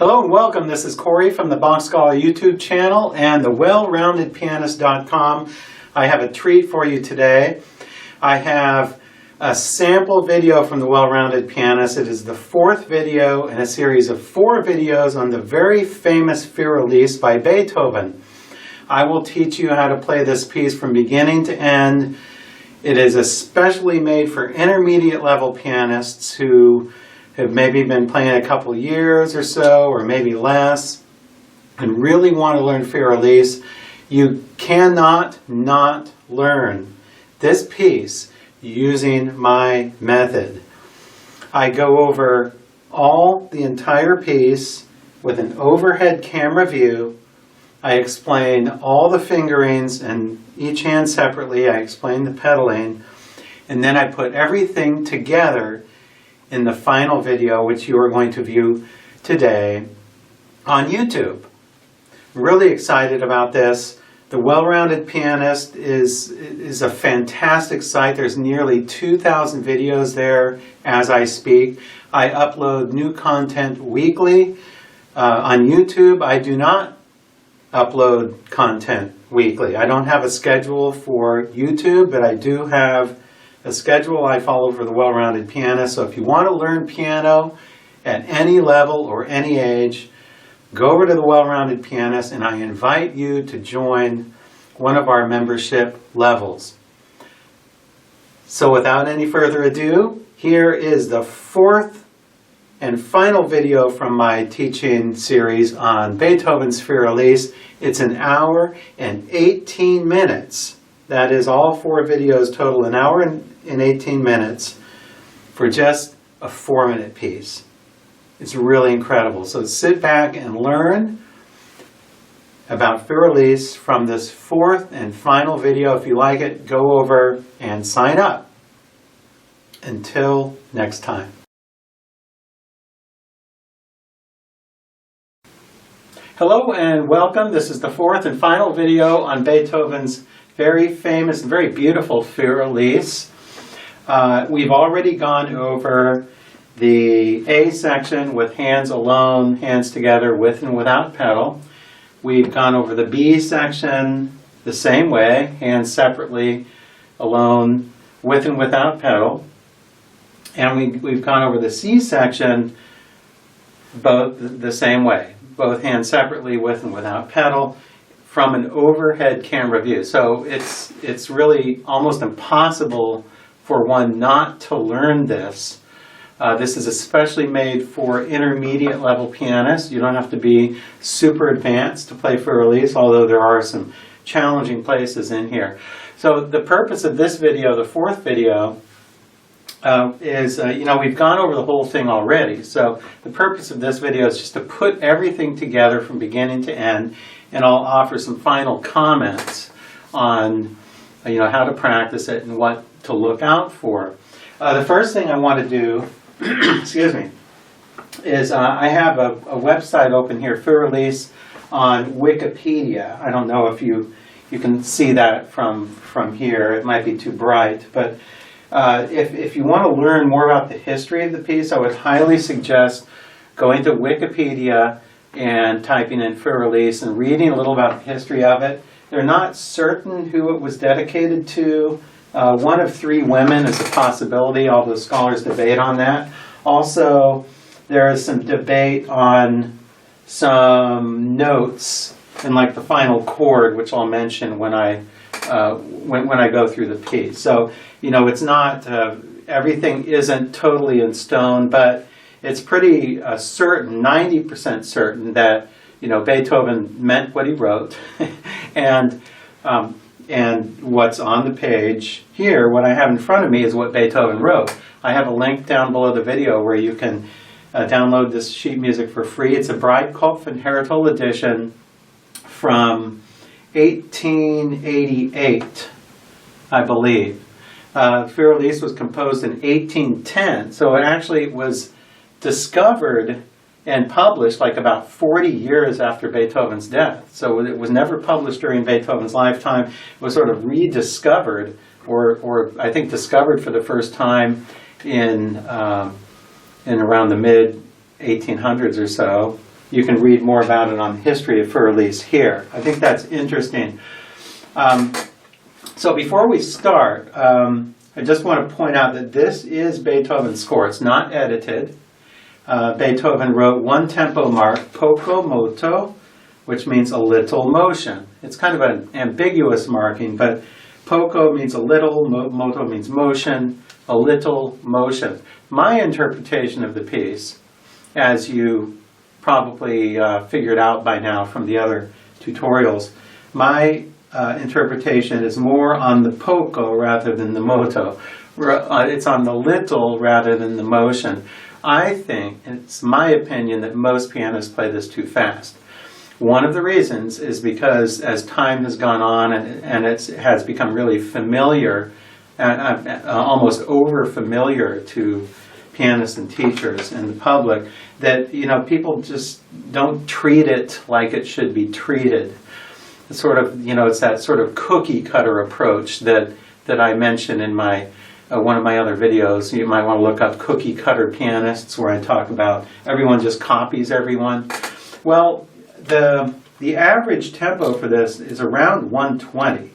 Hello and welcome. This is Corey from the BachScholar YouTube channel and the wellroundedpianist.com. I have a treat for you today. I have a sample video from the Well-Rounded Pianist. It is the fourth video in a series of 4 videos on the very famous FÜR ELISE by Beethoven. I will teach you how to play this piece from beginning to end. It is especially made for intermediate level pianists who have maybe been playing a couple years or so, or maybe less, and really want to learn FÜR ELISE. You cannot not learn this piece using my method. I go over the entire piece with an overhead camera view. I explain all the fingerings and each hand separately. I explain the pedaling, and then I put everything together in the final video, which you are going to view today on YouTube. Really excited about this. The Well-Rounded Pianist is a fantastic site. There's nearly 2,000 videos there as I speak. I upload new content weekly. On YouTube, I do not upload content weekly. I don't have a schedule for YouTube, but I do have a schedule I follow for the Well-Rounded Pianist. So if you want to learn piano at any level or any age, go over to the Well-Rounded Pianist, and I invite you to join one of our membership levels. So without any further ado, here is the 4th and final video from my teaching series on Beethoven's FÜR ELISE. It's an hour and 18 minutes. That is all 4 videos total, an hour and 18 minutes for just a 4-minute piece. It's really incredible. So sit back and learn about FÜR ELISE from this 4th and final video. If you like it, go over and sign up. Until next time. Hello and welcome. This is the 4th and final video on Beethoven's very famous and very beautiful FÜR ELISE. We've already gone over the A section with hands alone, hands together, with and without pedal. We've gone over the B section the same way, hands separately, alone, with and without pedal. And we've gone over the C section both the same way, both hands separately, with and without pedal, from an overhead camera view. So it's really almost impossible for one not to learn this. This is especially made for intermediate level pianists. You don't have to be super advanced to play FÜR ELISE, although there are some challenging places in here. So the purpose of this video, the 4th video, is, we've gone over the whole thing already. So the purpose of this video is just to put everything together from beginning to end, and I'll offer some final comments on how to practice it and what to look out for. The first thing I want to do excuse me, is I have a website open here, FÜR ELISE, on Wikipedia. I don't know if you can see that from here. It might be too bright, but if you want to learn more about the history of the piece, I would highly suggest going to Wikipedia and typing in FÜR ELISE and reading a little about the history of it. They're not certain who it was dedicated to. One of 3 women is a possibility, although scholars debate on that. Also, there is some debate on some notes in like the final chord, which I'll mention when I go through the piece. So, it's not, everything isn't totally in stone, but it's pretty certain, 90% certain that, Beethoven meant what he wrote. And what's on the page here, what I have in front of me, is what Beethoven wrote. I have a link down below the video where you can download this sheet music for free. It's a Breitkopf and Hertel edition from 1888, I believe. FÜR ELISE was composed in 1810, so it actually was discovered and published like about 40 years after Beethoven's death. So it was never published during Beethoven's lifetime. It was sort of rediscovered, or I think discovered for the first time in around the mid 1800s or so. you can read more about it on the history of FÜR ELISE here. I think that's interesting. So before we start, I just want to point out that this is Beethoven's score. It's not edited. Beethoven wrote one tempo mark, poco moto, which means a little motion. It's kind of an ambiguous marking, but poco means a little, moto means motion, a little motion. My interpretation of the piece, as you probably figured out by now from the other tutorials, my interpretation is more on the poco rather than the moto. It's on the little rather than the motion. I think, it's my opinion, that most pianists play this too fast. One of the reasons is because as time has gone on and it has become really familiar, almost over-familiar to pianists and teachers and the public, that people just don't treat it like it should be treated. It's sort of, it's that sort of cookie cutter approach that I mentioned in my one of my other videos. You might want to look up cookie cutter pianists, where I talk about everyone just copies everyone. Well, the average tempo for this is around 120.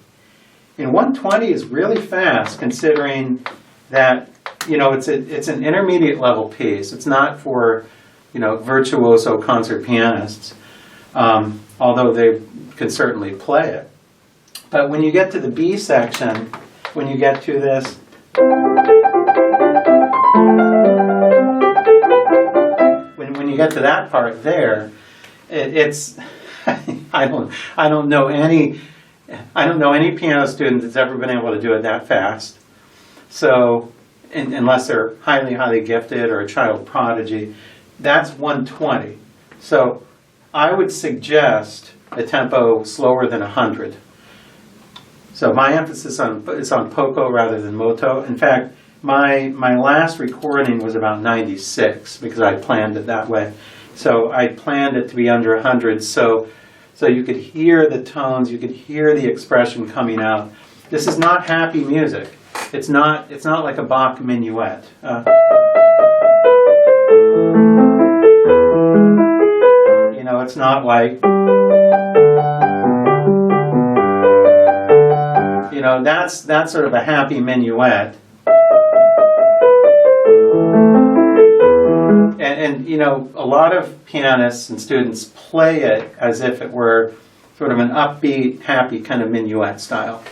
And 120 is really fast, considering that it's an intermediate level piece. It's not for virtuoso concert pianists, although they can certainly play it. But when you get to the B section, when you get to this, when you get to that part there, it's I don't know any piano student that's ever been able to do it that fast. So unless they're highly gifted or a child prodigy, that's 120. So I would suggest a tempo slower than 100. So my emphasis is on poco rather than moto. In fact, my last recording was about 96 because I planned it that way. So I planned it to be under 100, so you could hear the tones, you could hear the expression coming out. This is not happy music. It's not like a Bach minuet. It's not like, that's sort of a happy minuet. And a lot of pianists and students play it as if it were sort of an upbeat, happy kind of minuet style.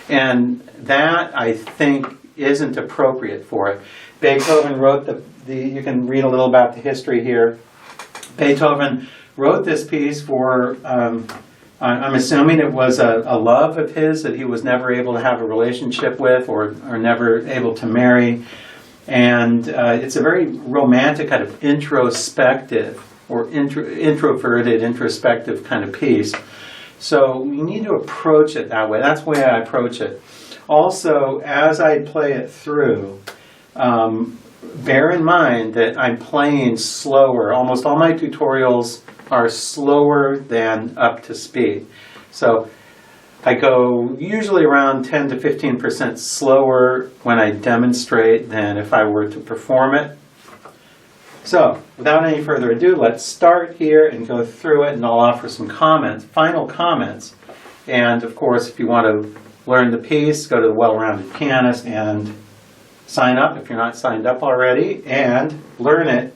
And that, I think, isn't appropriate for it. Beethoven wrote you can read a little about the history here. Beethoven wrote this piece for, I'm assuming it was a love of his that he was never able to have a relationship with or never able to marry. And it's a very romantic, kind of introspective or introverted, introspective kind of piece. So we need to approach it that way. That's the way I approach it. Also, as I play it through, bear in mind that I'm playing slower. Almost all my tutorials are slower than up to speed. So I go usually around 10 to 15% slower when I demonstrate than if I were to perform it. So, without any further ado, let's start here and go through it, and I'll offer some final comments. And of course, if you want to learn the piece, go to the Well-Rounded Pianist and sign up if you're not signed up already, and learn it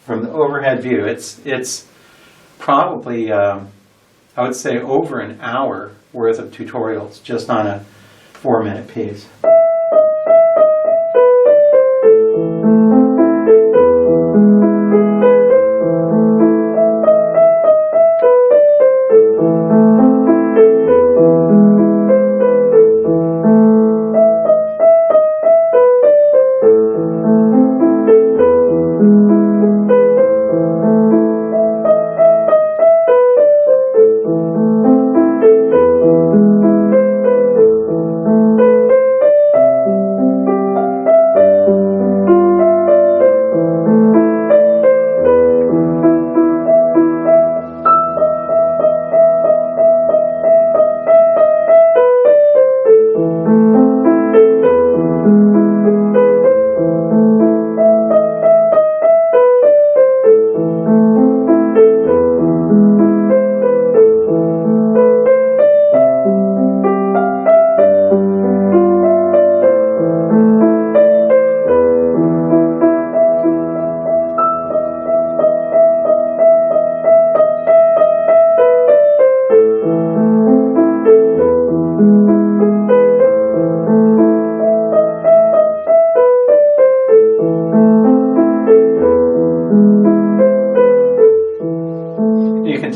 from the overhead view. It's probably, I would say, over an hour worth of tutorials just on a 4-minute piece.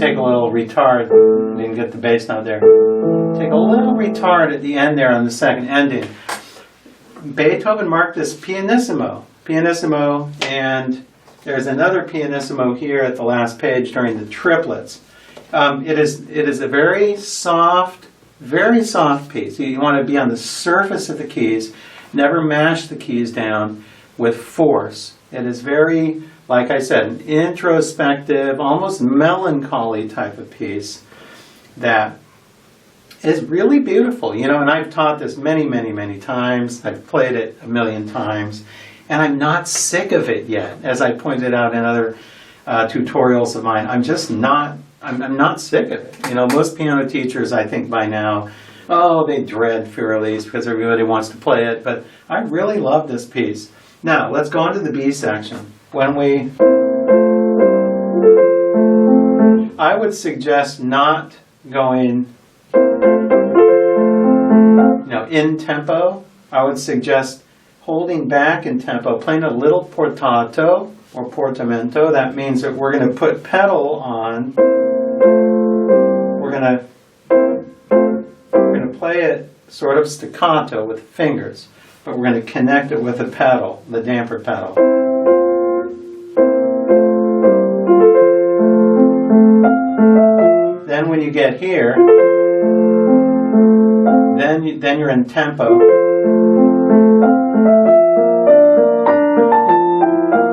take a little retard. Didn't get the bass note there. Take a little retard at the end there on the second ending. Beethoven marked this pianissimo, and there's another pianissimo here at the last page during the triplets. It is a very soft piece. You want to be on the surface of the keys, never mash the keys down with force. It is very, like I said, an introspective, almost melancholy type of piece that is really beautiful. You know, and I've taught this many, many, many times. I've played it a million times, and I'm not sick of it yet. As I pointed out in other tutorials of mine, I'm just not. I'm not sick of it. You know, most piano teachers, I think by now, oh, they dread FÜR ELISE because everybody wants to play it. But I really love this piece. Now, let's go on to the B section. I would suggest not going, in tempo. I would suggest holding back in tempo, playing a little portato or portamento. That means that we're going to put pedal on. We're going to play it sort of staccato with fingers, but we're going to connect it with a pedal, the damper pedal. Then when you get here, then you're in tempo.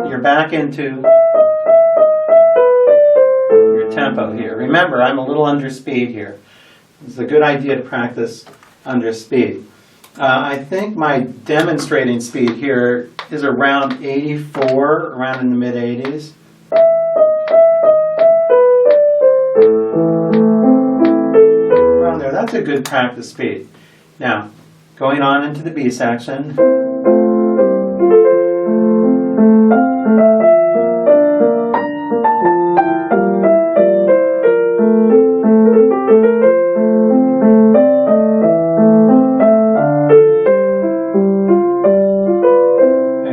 You're back into your tempo here. Remember, I'm a little under speed here. It's a good idea to practice under speed. I think my demonstrating speed here is around 84, around in the mid-80s. Around there, that's a good practice speed. Now, going on into the B section.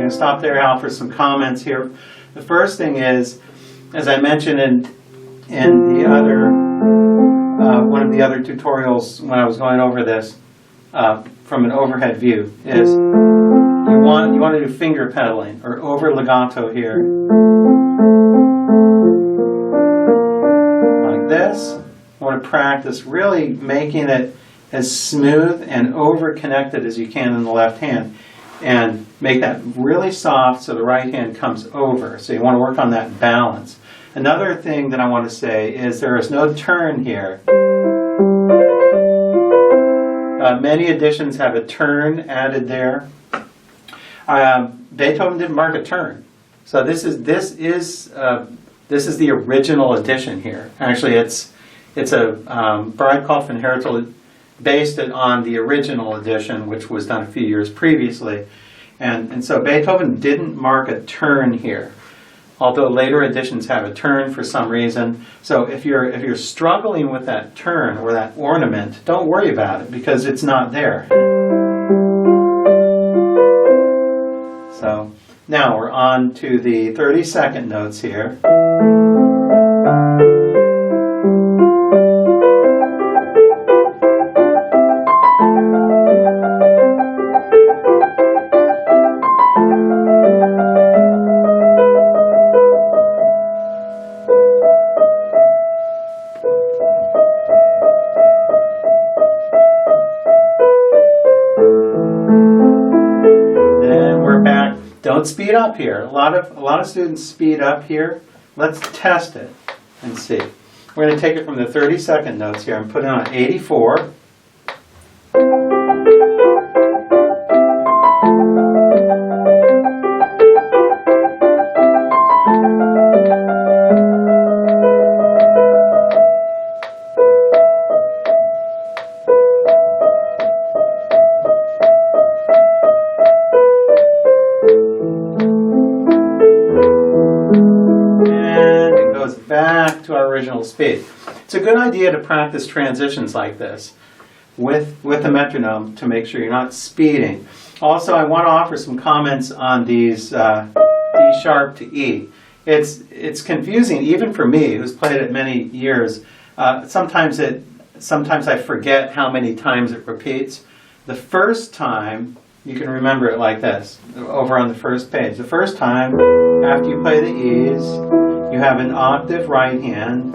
Stop there, Al, for some comments here. The first thing is, as I mentioned in the other one of the other tutorials when I was going over this from an overhead view, is you want to do finger pedaling or over legato here, like this. I want to practice really making it as smooth and over connected as you can in the left hand. And make that really soft so the right hand comes over. So you want to work on that balance. Another thing that I want to say is there is no turn here. Many editions have a turn added there. Beethoven didn't mark a turn. So this is the original edition here. Actually, it's a Breitkopf and Hertel based it on the original edition, which was done a few years previously. And so Beethoven didn't mark a turn here, although later editions have a turn for some reason. So if you're struggling with that turn or that ornament, don't worry about it because it's not there. So now we're on to the 30-second notes here. Don't speed up here. A lot of students speed up here. Let's test it and see. We're going to take it from the 30-second notes here and put it on 84. Back to our original speed. It's a good idea to practice transitions like this with the metronome to make sure you're not speeding. Also, I want to offer some comments on these D sharp to E. It's confusing even for me, who's played it many years. Sometimes I forget how many times it repeats. The first time, you can remember it like this, over on the first page. The first time, after you play the E's, you have an octave right hand,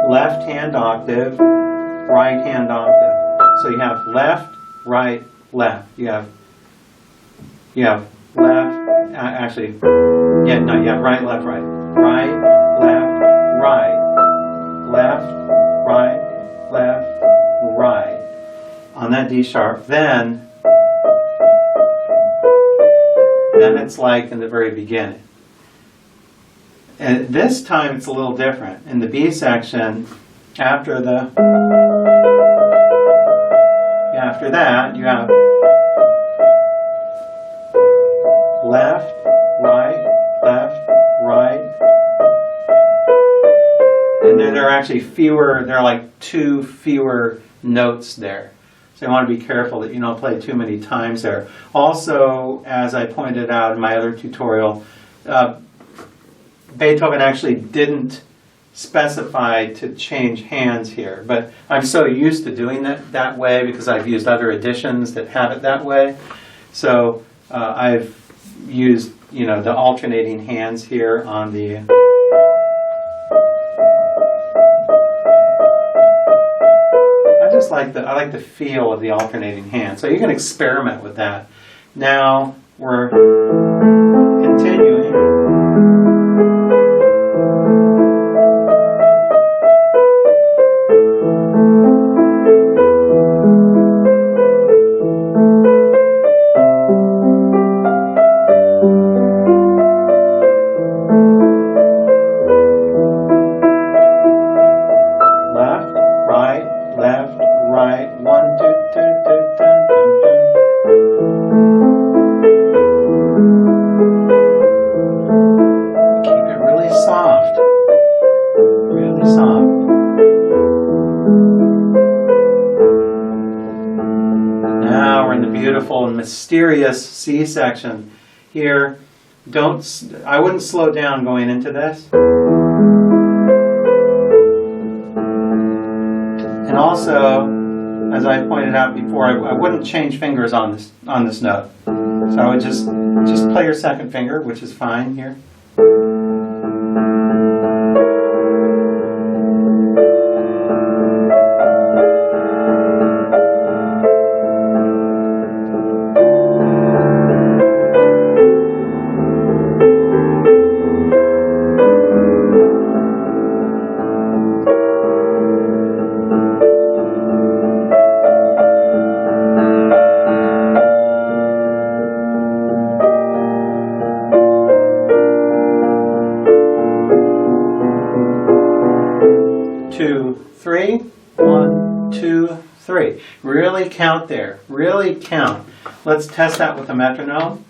left hand octave, right hand octave. So you have left, right, left. You have left, you have right, left, right. Right, left, right. Left, right, left, right. On that D sharp, then it's like in the very beginning. And this time it's a little different. In the B section, after that, you have left, right, left, right. And then there are actually there are like 2 fewer notes there. So you want to be careful that you don't play too many times there. Also, as I pointed out in my other tutorial, Beethoven actually didn't specify to change hands here. But I'm so used to doing that way because I've used other editions that have it that way. So I've used, the alternating hands here on the... I like the feel of the alternating hand. So you can experiment with that. Now we're continuing. Beautiful and mysterious C section here. I wouldn't slow down going into this. And also, as I pointed out before, I wouldn't change fingers on this note. So I would just play your second finger, which is fine here. Really count there. Really count. Let's test that with a metronome.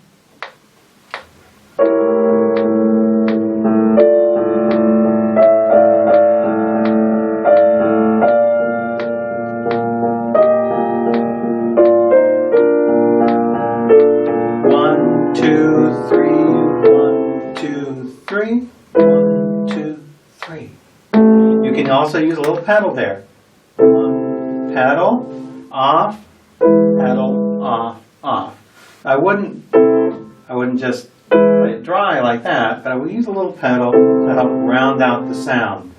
One, two, three. 1, 2, 3. 1, 2, 3. You can also use a little pedal there. One pedal. Off, pedal, off, off. I wouldn't just play it dry like that, but I would use a little pedal to help round out the sound.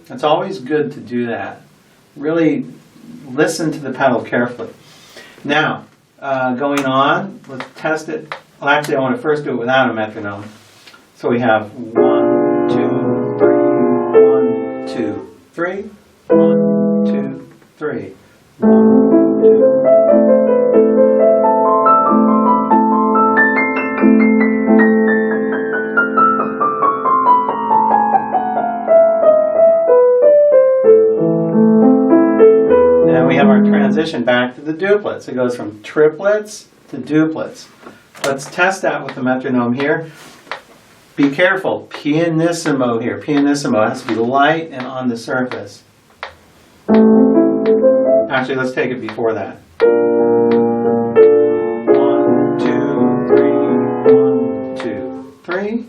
It's always good to do that. Really listen to the pedal carefully. Now, going on, let's test it. Well, actually, I want to first do it without a metronome. So we have 1, 2, 3, 1, 2, 3, 1, 2, 3. 1, 2. Now we have our transition back to the duplets. It goes from triplets to duplets. Let's test that with the metronome here. Be careful, pianissimo here. Pianissimo has to be light and on the surface. Actually, let's take it before that. 1, 2, 3, 1, 2, 3.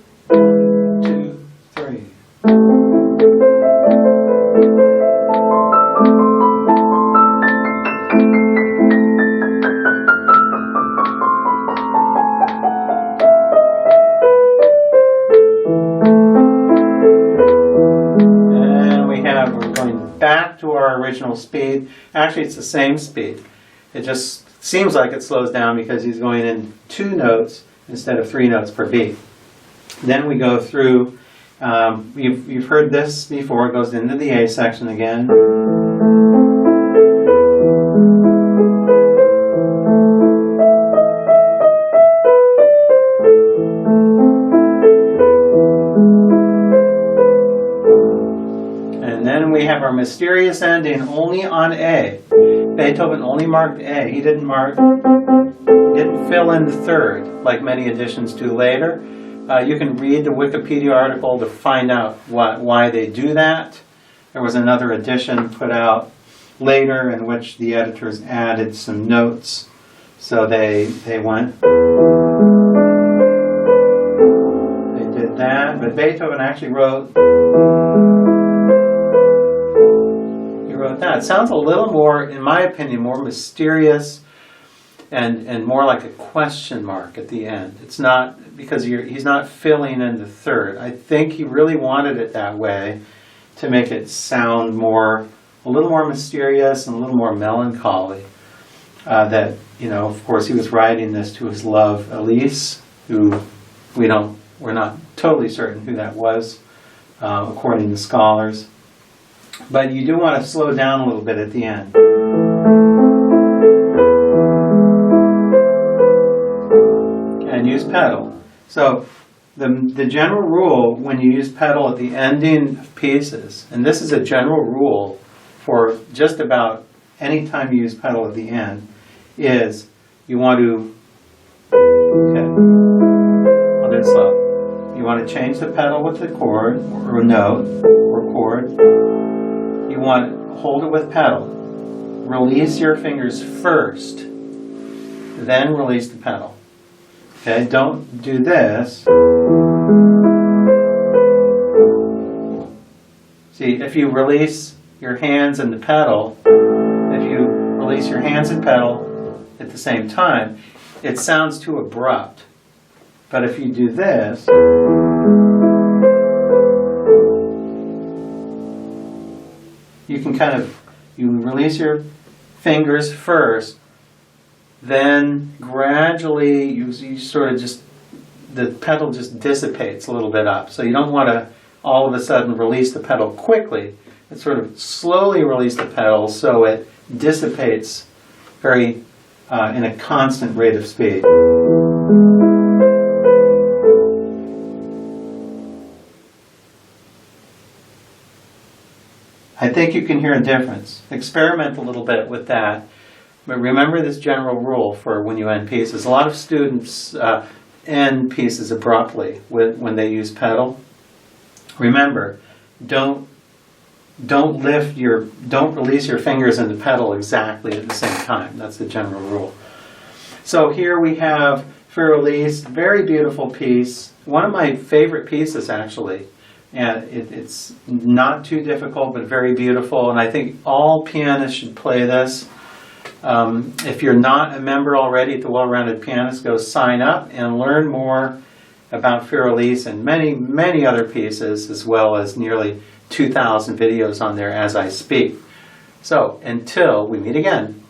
Back to our original speed. Actually, it's the same speed. It just seems like it slows down because he's going in 2 notes instead of 3 notes per beat. Then we go through, you've heard this before, it goes into the A section again. We have our mysterious ending only on A. Beethoven only marked A. He didn't fill in the third like many editions do later. You can read the Wikipedia article to find out why they do that. There was another edition put out later in which the editors added some notes. So they went. They did that, but Beethoven actually wrote that. It sounds a little more, in my opinion, more mysterious and more like a question mark at the end. It's not, because he's not filling in the third. I think he really wanted it that way to make it sound a little more mysterious and a little more melancholy. That, of course, he was writing this to his love, Elise, who we're not totally certain who that was, according to scholars. But you do want to slow down a little bit at the end. And use pedal. So the general rule when you use pedal at the ending of pieces, and this is a general rule for just about any time you use pedal at the end, is you want to, I'll do it slow. You want to change the pedal with the chord, or note, or chord. You want to hold it with pedal. Release your fingers first, then release the pedal. Okay, don't do this. See, if you release your hands and the pedal, if you release your hands and pedal at the same time, it sounds too abrupt. But if you do this, you can you release your fingers first, then gradually you sort of the pedal just dissipates a little bit up. So you don't want to all of a sudden release the pedal quickly. It's sort of slowly release the pedal so it dissipates in a constant rate of speed. I think you can hear a difference. Experiment a little bit with that. But remember this general rule for when you end pieces. A lot of students end pieces abruptly when they use pedal. Remember, don't release your fingers and the pedal exactly at the same time. That's the general rule. So here we have FÜR ELISE, very beautiful piece. One of my favorite pieces, actually. And it's not too difficult, but very beautiful. And I think all pianists should play this. If you're not a member already at the Well-Rounded Pianist, go sign up and learn more about FÜR ELISE and many, many other pieces, as well as nearly 2,000 videos on there as I speak. So until we meet again.